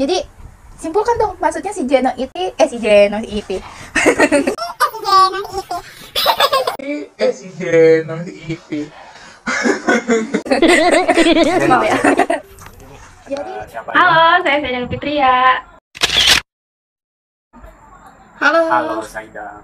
Jadi simpulkan dong, maksudnya si Jeno itu si Jeno itu. Si Jeno itu. Mau ya. Jadi Halo, saya Saida Fitria. Halo Saida.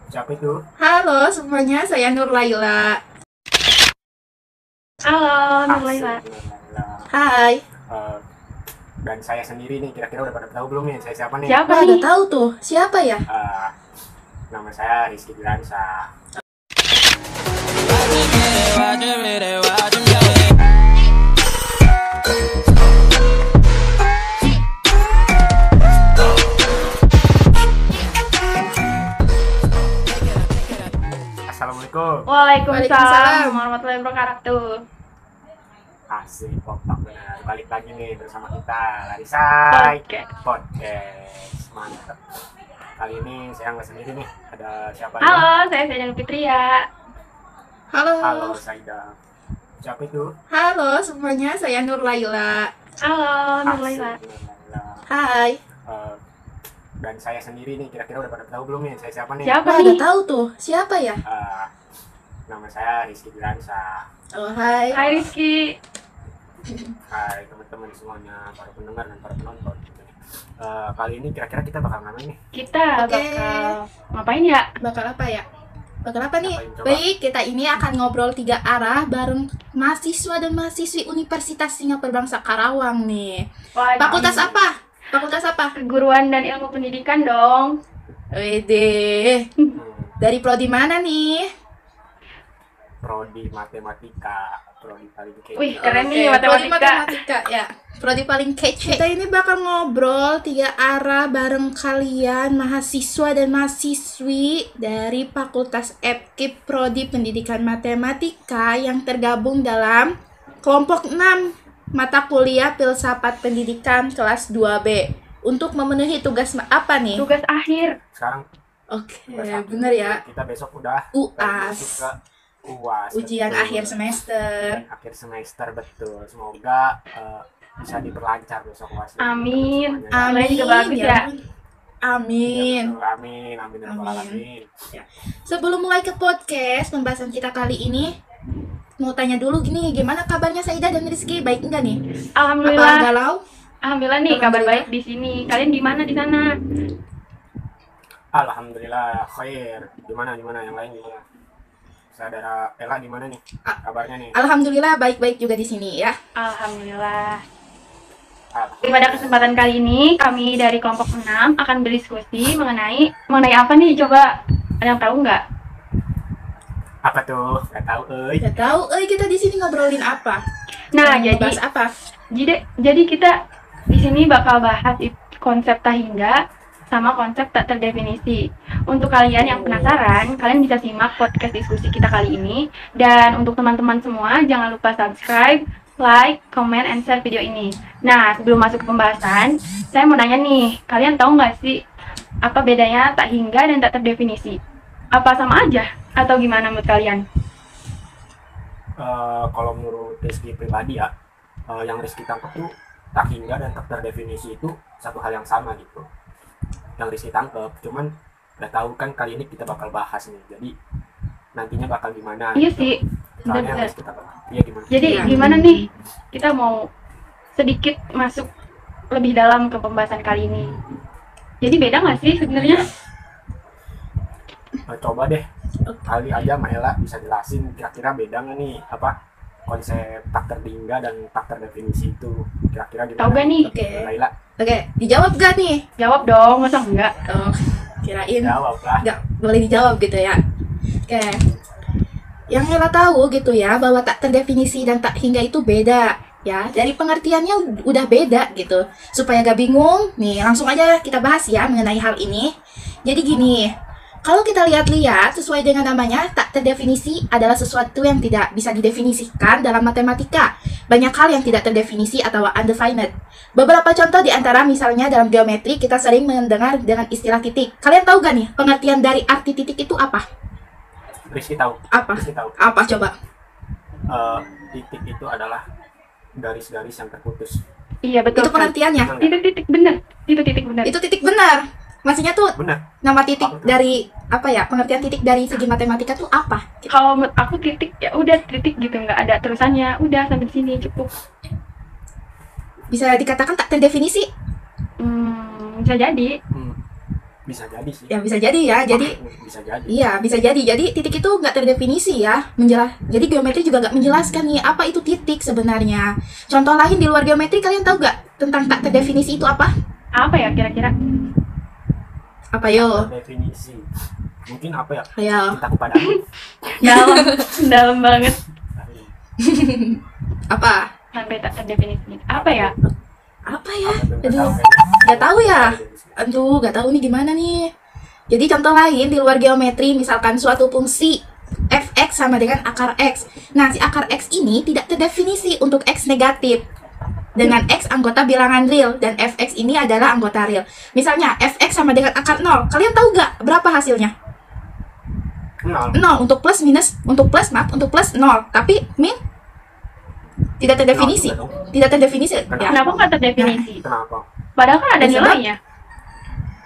Siapa itu? Halo semuanya, saya Nur Laila. Halo, Nur Laila. Hai. Dan saya sendiri nih, kira-kira udah pada tahu belum nih saya siapa nih? Siapa Udah nih? tahu tuh, siapa ya? Nama saya Rizky Gilansa. Assalamualaikum. Waalaikumsalam warahmatullahi wabarakatuh. Asik, kompak benar. Balik lagi nih bersama kita Larisai Podcast. Mantap. Kali ini saya nggak sendiri nih. Ada siapa nih? Halo, saya Saida Fitria. Halo Saida. Siapa itu? Halo semuanya, saya Nur Laila. Halo, Nur Asik, Laila. Nur Laila. Hai. Dan saya sendiri nih, kira-kira udah pada tahu belum nih saya siapa nih? Siapa Udah nih? tahu tuh, siapa ya? Nama saya Rizky Gilansa. Oh, hai. Hai Rizky. Hai teman-teman semuanya, para pendengar dan para penonton. Kali ini kira-kira kita bakal ngapain nih? Kita Oke. bakal ngapain ya? Bakal apa ya? Bakal apa nih? Ngapain coba? Baik, kita ini akan ngobrol 3 arah bareng mahasiswa dan mahasiswi Universitas Singapura Bangsa Karawang nih. Wah, Fakultas apa? Fakultas apa? Keguruan dan ilmu pendidikan dong. Wede. Dari prodi mana nih? Prodi Matematika, prodi paling kece. Wih, keren Oke, nih prodi matematika. matematika ya. Prodi paling kece. Kita ini bakal ngobrol 3 arah bareng kalian mahasiswa dan mahasiswi dari Fakultas FKIP Prodi Pendidikan Matematika yang tergabung dalam kelompok 6 mata kuliah Filsafat Pendidikan kelas 2B. Untuk memenuhi tugas apa nih? Tugas akhir. Sekarang Oke, tugas akhir. bener ya. Kita besok udah UAS. masuk ke UAS. Ujian betul. akhir semester. Ujian akhir semester, betul. Semoga bisa diperlancar besok UAS. Amin. Semuanya. Amin. juga bagus ya. Amin. Betul. Amin. Amin. Amin. Sebelum mulai ke podcast pembahasan kita kali ini, mau tanya dulu gini, gimana kabarnya Saida dan Rizky? Baik enggak nih? Apa Alhamdulillah. galau? Alhamdulillah nih kabar Alhamdulillah. baik di sini. Kalian gimana di sana? Alhamdulillah khair. Gimana yang lain gimana? Saudara Ella gimana nih kabarnya nih? Alhamdulillah baik-baik juga di sini ya. Alhamdulillah. Alhamdulillah. Pada kesempatan kali ini kami dari kelompok 6 akan berdiskusi mengenai apa nih, coba ada yang tahu nggak? Apa tuh? Gak tahu Gak tahu, kita di sini ngobrolin apa? Nah, Mau bahas apa? jadi kita di sini bakal bahas konsep tahingga sama konsep tak terdefinisi. Untuk kalian yang penasaran, kalian bisa simak podcast diskusi kita kali ini. Dan untuk teman-teman semua, jangan lupa subscribe, like, comment, and share video ini. Nah, sebelum masuk ke pembahasan, saya mau nanya nih, kalian tahu nggak sih apa bedanya tak hingga dan tak terdefinisi? Apa sama aja? Atau gimana menurut kalian? Kalau menurut Rizky pribadi ya, yang Rizky tangkap tuh tak hingga dan tak terdefinisi itu satu hal yang sama gitu. Yang Rizky tangkap, cuman gak tahu kan kali ini kita bakal bahas nih. Jadi nantinya bakal gimana? Iya gitu. sih, Soalnya yang benar-benar. Rizky tangkap. Iya gimana? Jadi Iya. gimana nih? Kita mau sedikit masuk lebih dalam ke pembahasan kali ini. Jadi beda nggak sih sebenarnya? Coba deh kali aja Mbak Ella bisa jelasin kira-kira beda nggak nih apa konsep tak terhingga dan tak terdefinisi itu kira-kira gimana? Tahu gak nih? Oke. Laila Oke, dijawab gak nih? Jawab dong, masa enggak? Oh, kirain jawab lah. nggak boleh dijawab gitu ya. Oke. Yang Ella tahu gitu ya, bahwa tak terdefinisi dan tak hingga itu beda. Ya, dari pengertiannya udah beda gitu. Supaya gak bingung, nih langsung aja kita bahas ya mengenai hal ini. Jadi gini, kalau kita lihat-lihat sesuai dengan namanya, tak terdefinisi adalah sesuatu yang tidak bisa didefinisikan dalam matematika. Banyak hal yang tidak terdefinisi atau undefined. Beberapa contoh di antara misalnya dalam geometri kita sering mendengar dengan istilah titik. Kalian tahu gak nih pengertian dari arti titik itu apa? Rizky tahu. Apa? Rizky tahu. Apa coba? Titik itu adalah garis-garis yang terputus. Iya betul. Itu pengertiannya. Itu titik benar. Itu titik benar. Itu titik benar. Maksudnya tuh Benar. nama titik dari apa ya? Pengertian titik dari segi matematika tuh apa? Gitu. Kalau menurut aku titik ya udah titik gitu, nggak ada terusannya. Udah sampai sini cukup. Bisa dikatakan tak terdefinisi? Bisa jadi. Bisa jadi sih. Ya bisa jadi ya. Jadi Bisa jadi. iya bisa jadi. Jadi titik itu nggak terdefinisi ya. Jadi geometri juga nggak menjelaskan nih apa itu titik sebenarnya. Contoh lain di luar geometri kalian tahu nggak tentang tak terdefinisi itu apa? Apa ya kira-kira? Apa yo? Definisi. Mungkin apa ya? Ayo. Cintaku padamu. Dalam, dalam banget. Apa? Sampai tak terdefinisi. Apa ya? Apa ya? Aduh, nggak tahu ya. Aduh, nggak tahu nih gimana nih. Jadi contoh lain di luar geometri, misalkan suatu fungsi fx sama dengan akar x. Nah, si akar x ini tidak terdefinisi untuk x negatif dengan x anggota bilangan real dan fx ini adalah anggota real. Misalnya fx sama dengan akar 0. Kalian tahu nggak berapa hasilnya? 0 untuk plus 0. Tapi min tidak terdefinisi. Tidak terdefinisi ya. Kenapa nggak terdefinisi? Kenapa? Padahal kan ada Sebab- nilainya.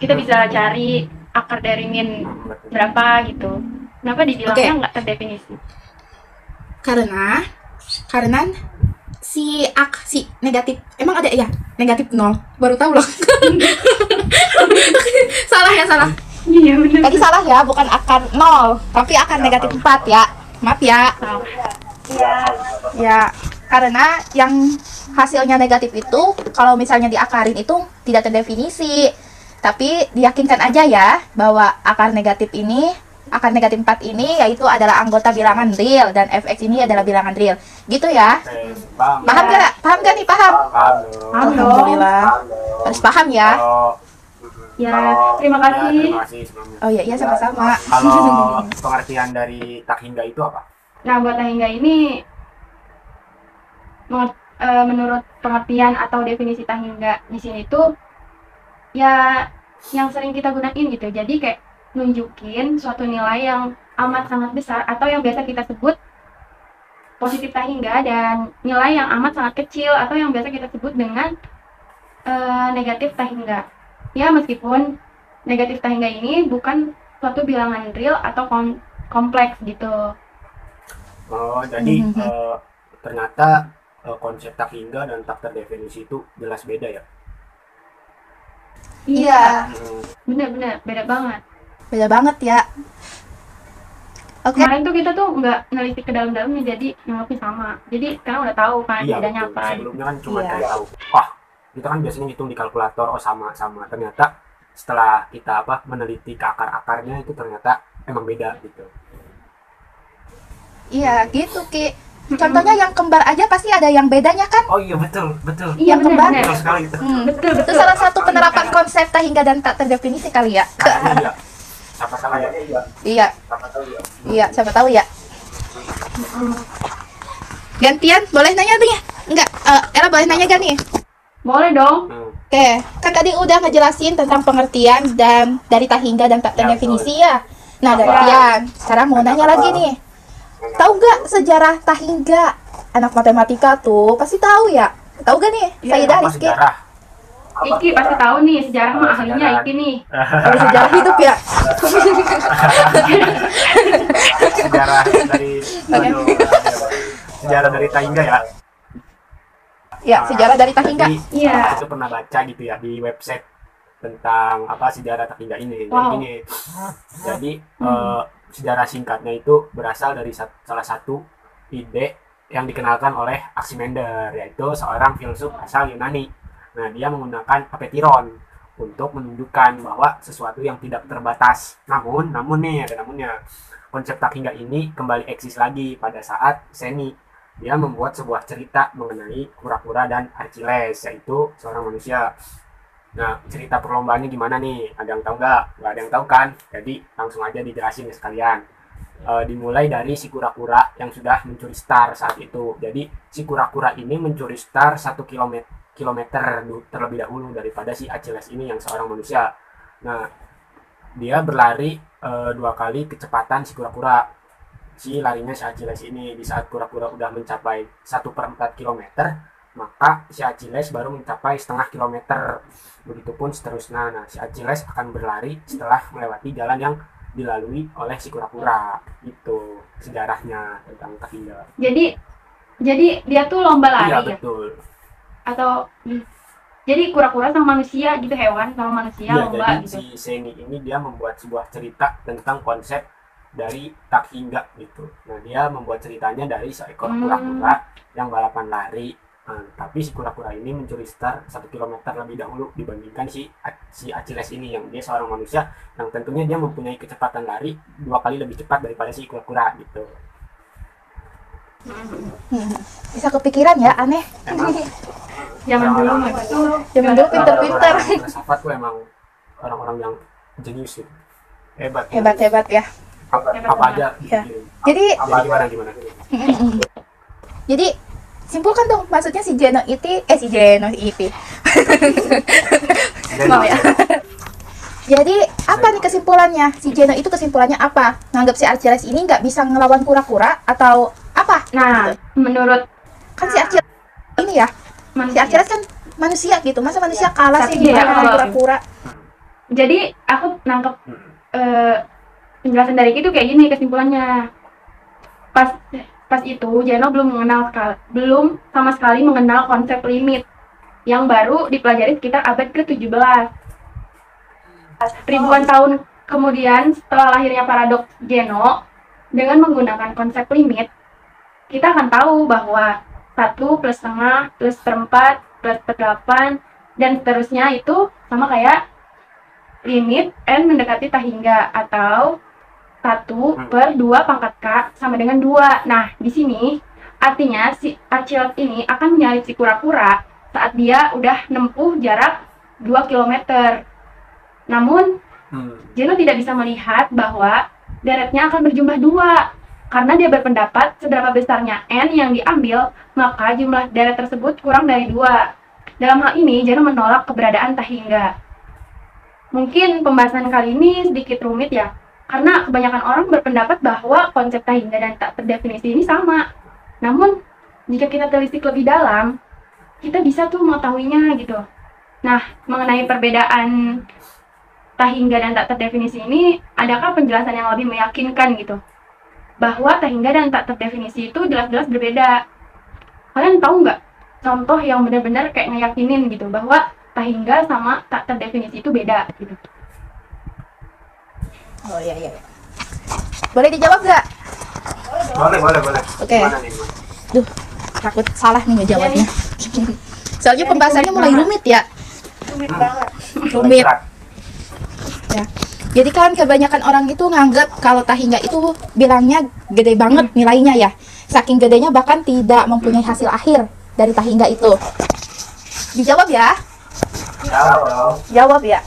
Kita bisa cari akar dari min berapa gitu. Kenapa dibilangnya nggak terdefinisi? Karena si negatif emang ada ya negatif 0 baru tahu loh. salah Iya benar. tadi salah ya, bukan akar 0 tapi akar negatif 4 ya, maaf ya. Ya karena yang hasilnya negatif itu kalau misalnya diakarin itu tidak terdefinisi, tapi diyakinkan aja ya bahwa akar negatif 4 ini yaitu adalah anggota bilangan real dan fx ini adalah bilangan real. Gitu ya. Paham gak? Paham gak nih? Paham? Paham dong. Alhamdulillah. Harus paham ya. Ya, terima kasih. Terima kasih sebelumnya. Oh iya sama-sama. Kalau pengertian dari tak hingga itu apa? Nah, buat hingga ini menurut pengertian atau definisi tahingga di sini tuh ya yang sering kita gunain gitu. Jadi kayak nunjukin suatu nilai yang amat sangat besar atau yang biasa kita sebut positif tahingga dan nilai yang amat sangat kecil atau yang biasa kita sebut dengan negatif tahingga. Ya meskipun negatif tahingga ini bukan suatu bilangan real atau kompleks gitu. Oh, jadi ternyata konsep tak hingga dan tak terdefinisi itu jelas beda ya? Iya. Bener-bener beda banget. Beda banget ya. Oke. Kemarin tuh kita tuh nggak neliti ke dalam-dalamnya, jadi nganggapnya sama. Jadi sekarang udah tahu kan Iya, bedanya betul. apa. Sebelumnya kan cuma Iya. kayak tahu, wah kita kan biasanya ngitung di kalkulator, oh sama. Ternyata setelah kita meneliti ke akar-akarnya itu ternyata emang beda gitu. Iya, gitu Ki. Contohnya yang kembar aja pasti ada yang bedanya kan? Oh iya betul. Iya Yang kembar. benar-benar. Betul sekali gitu. Betul Itu salah satu penerapan konsep tak hingga dan tak terdefinisi kali ya. Iya. Apa salah ya? Iya. Iya, siapa tahu ya. Gantian, boleh nanya tuh ya? Enggak, Ella boleh nanya gak nih? Boleh dong. Oke, kan tadi udah ngejelasin tentang pengertian dan dari tak hingga dan tak terdefinisi ya. Nah, gantian. Sekarang mau nanya lagi nih. Tahu nggak sejarah tak hingga? Anak matematika tuh pasti tahu ya. Tahu gak nih? Iya, Sayyidah Apa Rizky. sejarah? Iki pasti tahu nih sejarah mah ahlinya Iki nih. Ada sejarah hidup ya. Sejarah dari sejarah dari Tahingga ya. Ya, sejarah dari tak hingga. Jadi, Iya. itu pernah baca gitu ya di website tentang apa sejarah Tahingga ini. Jadi Wow. gini. Jadi sejarah singkatnya itu berasal dari salah satu ide yang dikenalkan oleh Archimedes, yaitu seorang filsuf asal Yunani. Nah, dia menggunakan apetiron untuk menunjukkan bahwa sesuatu yang tidak terbatas. Namun nih ada namunnya. Konsep tak hingga ini kembali eksis lagi pada saat Seni. Dia membuat sebuah cerita mengenai kura-kura dan Achilles, yaitu seorang manusia. Nah, cerita perlombaannya gimana nih? Ada yang tahu nggak? Nggak ada yang tahu kan? Jadi langsung aja dijelasin ke sekalian. Dimulai dari si kura-kura yang sudah mencuri star saat itu. Jadi si kura-kura ini mencuri star 1 kilometer terlebih dahulu daripada si Achilles ini yang seorang manusia. Nah, dia berlari 2 kali kecepatan si kura-kura. Si larinya si Achilles ini di saat kura-kura udah mencapai 1/4 kilometer, maka si Achilles baru mencapai setengah kilometer. Begitupun seterusnya. Nah, si Achilles akan berlari setelah melewati jalan yang dilalui oleh si kura-kura. Itu sejarahnya tentang Tahingga. Jadi dia tuh lomba lari Iya, ya? betul. Atau jadi kura-kura sama manusia gitu, hewan sama manusia Iya, lomba jadi gitu. si Seni ini dia membuat sebuah cerita tentang konsep dari Tahingga gitu. Nah, dia membuat ceritanya dari seekor kura-kura yang balapan lari. Tapi si kura-kura ini mencuri start 1 kilometer lebih dahulu dibandingkan si Achilles ini, yang dia seorang manusia yang tentunya dia mempunyai kecepatan lari 2 kali lebih cepat daripada si kura-kura gitu. Bisa kepikiran ya, aneh. Emang Zaman dulu orang-orang- mah itu Zaman dulu pinter-pinter. orang-orang filsafat tuh emang orang-orang yang jenius gitu. Hebat. Hebat-hebat ya. Apa Hebat aja Ya. dipikirin. Jadi Gimana? Jadi simpulkan dong, maksudnya si Geno itu mau ya. Jadi apa nih kesimpulannya? Si Geno itu kesimpulannya apa? Nganggap si Achilles ini nggak bisa ngelawan kura-kura atau apa? nah, menurut Kan si Achilles ini ya, si manusia. Achilles kan manusia gitu, masa manusia kalah sih Tapi gimana ya, sama kura-kura? Jadi aku nangkep penjelasan dari itu kayak gini kesimpulannya. Pas itu Jeno belum sama sekali mengenal konsep limit yang baru dipelajari sekitar abad ke-17. Ribuan tahun kemudian setelah lahirnya paradoks Jeno, dengan menggunakan konsep limit, kita akan tahu bahwa 1 plus setengah plus perempat plus per 8 dan seterusnya itu sama kayak limit n mendekati Tahingga, atau 1/2 pangkat K sama dengan 2. Nah, di sini artinya si Achilles ini akan menyalip si kura-kura saat dia udah nempuh jarak 2 km. Namun, Jeno tidak bisa melihat bahwa deretnya akan berjumlah 2. Karena dia berpendapat seberapa besarnya n yang diambil, maka jumlah deret tersebut kurang dari 2. Dalam hal ini, Jeno menolak keberadaan Tahingga. Mungkin pembahasan kali ini sedikit rumit ya, karena kebanyakan orang berpendapat bahwa konsep Tahingga dan tak terdefinisi ini sama. Namun, jika kita telisik lebih dalam, kita bisa tuh mengetahuinya gitu. Nah, mengenai perbedaan Tahingga dan tak terdefinisi ini, adakah penjelasan yang lebih meyakinkan gitu? Bahwa Tahingga dan tak terdefinisi itu jelas-jelas berbeda. Kalian tahu nggak contoh yang benar-benar kayak ngeyakinin gitu bahwa Tahingga sama tak terdefinisi itu beda gitu? Oh iya. Boleh dijawab nggak? Boleh. Oke. Gimana nih, Mas? Duh, takut salah nih ngejawabnya. Soalnya pembahasannya mulai rumit ya. Rumit banget. Rumit. Ya. Jadi kan kebanyakan orang itu nganggap kalau Tahingga itu bilangnya gede banget nilainya ya. Saking gedenya bahkan tidak mempunyai hasil akhir dari Tahingga itu. Dijawab ya? Jawab ya.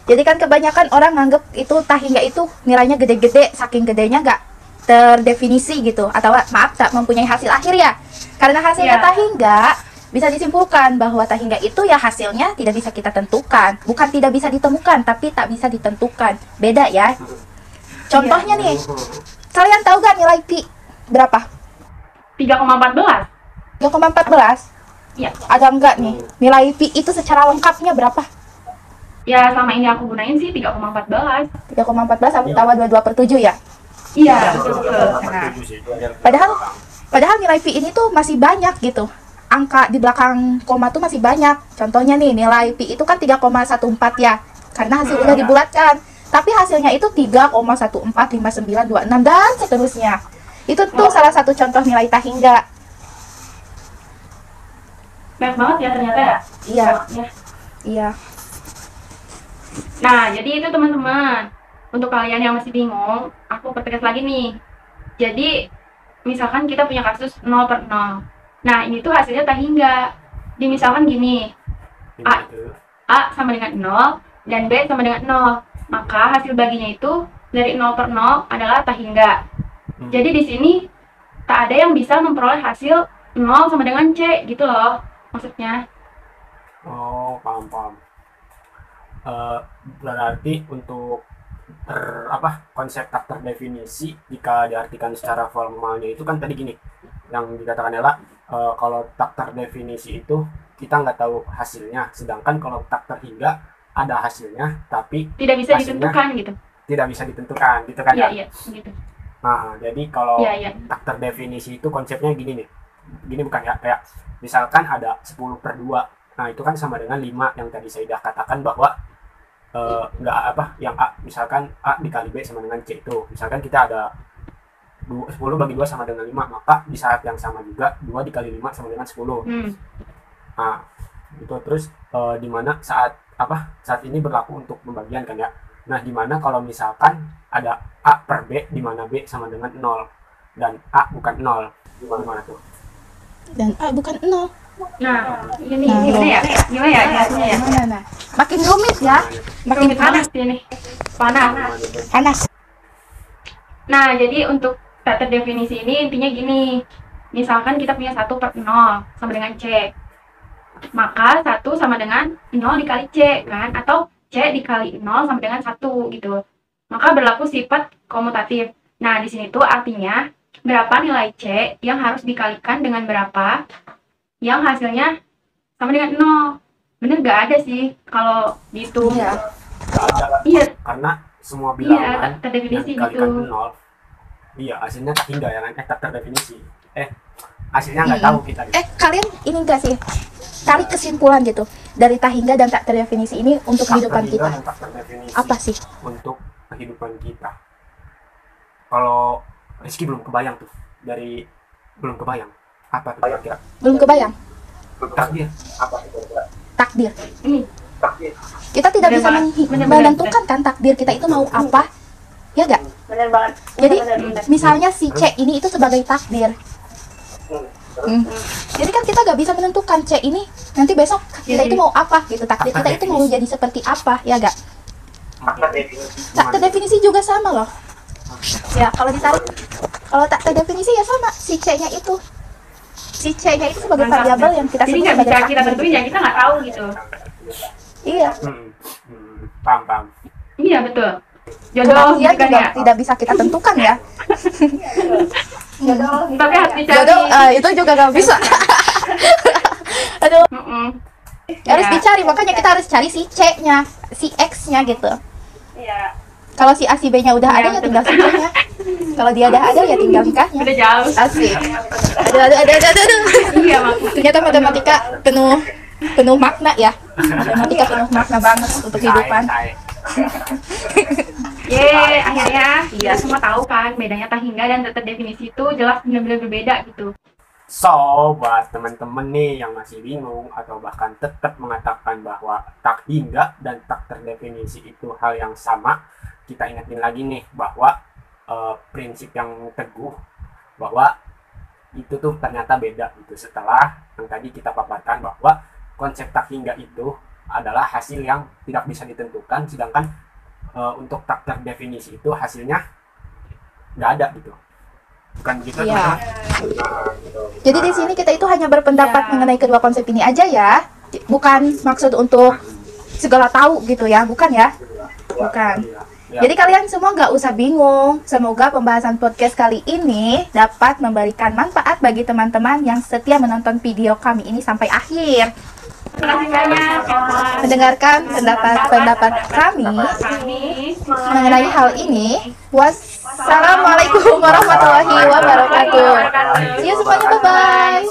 Jadi kan kebanyakan orang nganggap itu Tahingga itu nilainya gede-gede, saking gedenya nggak terdefinisi gitu, atau maaf tak mempunyai hasil akhir ya. Karena hasilnya Iya. Tahingga bisa disimpulkan bahwa Tahingga itu ya hasilnya tidak bisa kita tentukan, bukan tidak bisa ditemukan, tapi tak bisa ditentukan. Beda ya. Contohnya nih, kalian tahu gak nilai pi berapa? 3,14. 3,14. Iya. Ada enggak nih nilai pi itu secara lengkapnya berapa? Ya, sama ini aku gunain sih 3,14. 3,14 sama 22/7 ya. Iya, betul. Padahal nilai pi ini tuh masih banyak gitu. Angka di belakang koma tuh masih banyak. Contohnya nih, nilai pi itu kan 3,14 ya. Karena hasil udah dibulatkan. Tapi hasilnya itu 3,145926 dan seterusnya. Itu tuh salah satu contoh nilai Tahingga. Banyak banget ya ternyata ya. Iya. Ya. Iya. Nah, jadi itu teman-teman. Untuk kalian yang masih bingung, aku pertegas lagi nih. Jadi, misalkan kita punya kasus 0/0. Nah, ini tuh hasilnya Tahingga. Misalkan gini, A sama dengan 0 dan B sama dengan 0. Maka hasil baginya itu dari 0/0 adalah Tahingga. Jadi di sini tak ada yang bisa memperoleh hasil 0 sama dengan C gitu loh maksudnya. Oh, paham. Berarti untuk konsep tak terdefinisi jika diartikan secara formalnya itu kan tadi gini, yang dikatakan adalah kalau tak terdefinisi itu kita nggak tahu hasilnya, sedangkan kalau tak terhingga ada hasilnya tapi Tidak bisa hasilnya ditentukan gitu. tidak bisa ditentukan gitu kan Iya, ya. iya, gitu. Nah, jadi kalau Iya, iya. tak terdefinisi itu konsepnya gini nih. Gini bukan ya, kayak misalkan ada 10/2. Nah, itu kan sama dengan 5 yang tadi saya udah katakan bahwa nggak apa, yang A, misalkan A dikali B sama dengan C itu. Misalkan kita ada 10 bagi 2 sama dengan 5, maka di saat yang sama juga 2 dikali 5 sama dengan 10. Nah, itu terus di mana saat ini berlaku untuk pembagian kan ya. Nah, di mana kalau misalkan ada A per B, di mana B sama dengan 0 dan A bukan 0, gimana tuh? Dan A bukan 0. Nah, ini Nah, gimana ya? Gimana ya jelasinnya ya? Gimana? Makin rumit ya. Makin Rumit panas ini. Panas. panas. Nah, jadi untuk tak terdefinisi ini intinya gini. Misalkan kita punya 1/0 sama dengan C. Maka 1 sama dengan 0 dikali C kan? Atau C dikali 0 sama dengan 1 gitu. Maka berlaku sifat komutatif. Nah, di sini tuh artinya berapa nilai C yang harus dikalikan dengan berapa yang hasilnya sama dengan 0. Bener gak ada sih kalau dihitung. Iya. Nggak ada, Iya, karena semua iya, bilangan tak yang terdefinisi dikalikan gitu. 0, iya hasilnya tak hingga ya kan, tak terdefinisi. Hasilnya nggak Hmm. tahu kita. Kalian ini enggak sih? Tarik kesimpulan gitu dari tak hingga dan tak terdefinisi ini untuk Tak kehidupan terhingga kita. dan tak terdefinisi Apa sih? untuk kehidupan kita. Kalau Rizky belum kebayang tuh, belum kebayang apa tuh kira-kira Belum kebayang. takdir apa tuh kira-kira? Takdir. Ini Takdir. Kita tidak bisa Bener-bener. menentukan kan takdir kita itu mau apa. Ya enggak? bener banget. Jadi misalnya si C ini itu sebagai takdir. Jadi kan kita nggak bisa menentukan C ini nanti besok kita itu mau apa gitu, takdir kita itu mau jadi seperti apa, ya gak? Tak terdefinisi. Tak terdefinisi juga sama loh. Ya kalau ditarik, kalau tak terdefinisi ya sama si C-nya itu. Si C-nya itu sebagai variabel yang kita Jadi sebut nggak sebagai bisa kita takdir. tentuin ya, kita nggak tahu gitu. Iya. Paham. Iya betul. Jodoh Kepastian gitu kan juga ya. tidak bisa kita tentukan ya. Tapi harus dicari. Jodoh itu juga nggak bisa. Aduh, harus Ya. dicari, makanya kita harus cari si C-nya, si X-nya gitu. Iya. Kalau si A si B-nya udah ada ya tinggal si C-nya. Kalau dia udah ada ya tinggal nikahnya. Udah jauh. Asik. Aduh. Iya maksudnya. Ternyata matematika penuh makna ya. Matematika penuh makna banget untuk kehidupan. Yeay, akhirnya kita semua tahu kan bedanya tak hingga dan tak terdefinisi itu jelas benar-benar berbeda gitu. So, buat teman-teman nih yang masih bingung atau bahkan tetap mengatakan bahwa tak hingga dan tak terdefinisi itu hal yang sama, kita ingetin lagi nih bahwa prinsip yang teguh bahwa itu tuh ternyata beda gitu. Setelah yang tadi kita paparkan bahwa konsep tak hingga itu adalah hasil yang tidak bisa ditentukan, sedangkan untuk tak terdefinisi itu hasilnya nggak ada gitu. Bukan begitu Iya. teman-teman? Nah, gitu. Jadi di sini kita itu hanya berpendapat Ya. mengenai kedua konsep ini aja ya. Bukan maksud untuk segala tahu gitu ya, bukan ya? Bukan. Iya. Jadi kalian semua nggak usah bingung. Semoga pembahasan podcast kali ini dapat memberikan manfaat bagi teman-teman yang setia menonton video kami ini sampai akhir. Terima kasih banyak telah Mendengarkan pendapat kami mengenai hal ini. Wassalamualaikum warahmatullahi wabarakatuh. See you semuanya, bye-bye.